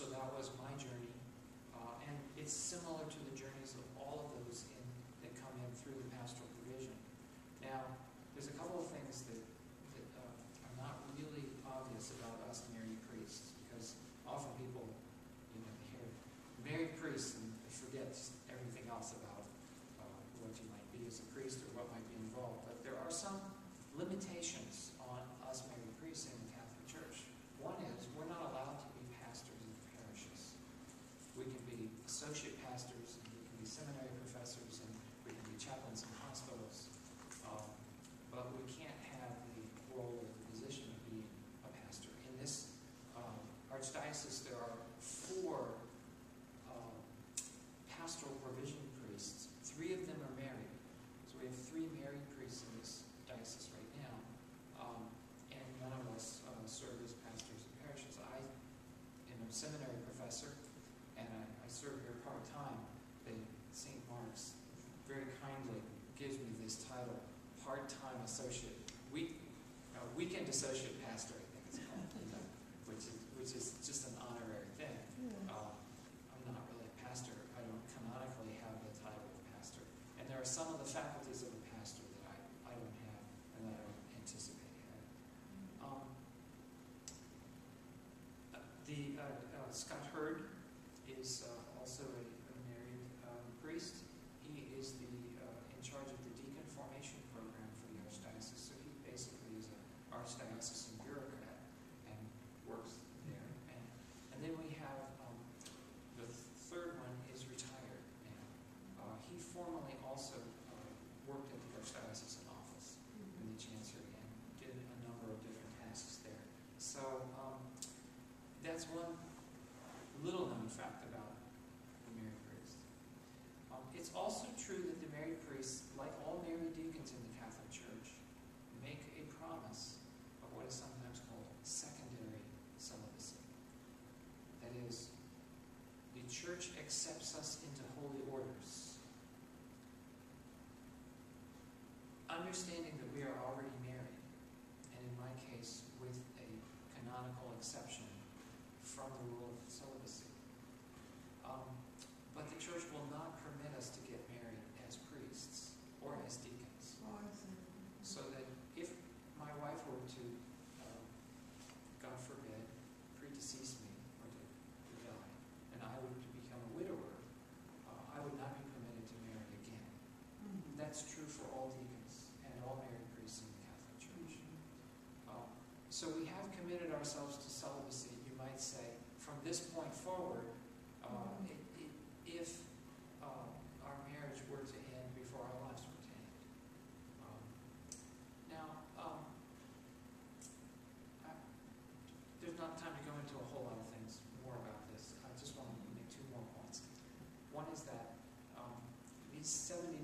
So that was my journey. And it's similar to the journeys of all of those that come in through the pastoral provision. Now, there's a couple of things that are not really obvious about us married priests, because often people, hear married priests and forget everything else about what you might be as a priest or what might be involved. But there are some limitations on us married priests in the Catholic Church. One is we're not allowed to be pastors of parishes. We can be associate pastors, and we can be seminary professors, and we can be chaplains in hospitals. But we can't have the role or the position of being a pastor. In this archdiocese, there are 4 pastoral provision priests. 3 of them are married. So we have 3 married priests in this diocese right now. And none of us serve as pastors of parishes. I am a seminary professor, and I serve here part-time. St. Mark's very kindly gives me this title, part-time associate, weekend associate pastor, I think it's called, which is just an honorary thing. I'm not really a pastor. I don't canonically have the title of pastor. And there are some of the faculties of a pastor that I don't have and that I don't anticipate having. Scott Hurd is also a married priest. He is in charge of the deacon formation program for the archdiocese. So he basically is an archdiocesan bureaucrat and works there. And then we have the third one is retired now. He formerly also worked at the archdiocesan office in the chancery and did a number of different tasks there. So that's one little known fact about the married priest. It's also true that the married priests, like all married deacons in the Catholic Church, make a promise of what is sometimes called secondary celibacy. That is, the Church accepts us into holy orders, understanding that we are already married, and in my case, with a canonical exception from the rule of celibacy. But the Church will not permit us to get married as priests or as deacons. So that if my wife were to, God forbid, predecease me or to die, and I were to become a widower, I would not be permitted to marry again. That's true for all deacons and all married priests in the Catholic Church. So we have committed ourselves to celibacy, you might say, from this point forward, if our marriage were to end before our lives were to end. There's not time to go into a whole lot of things more about this. I just want to make 2 more points. One is that these 70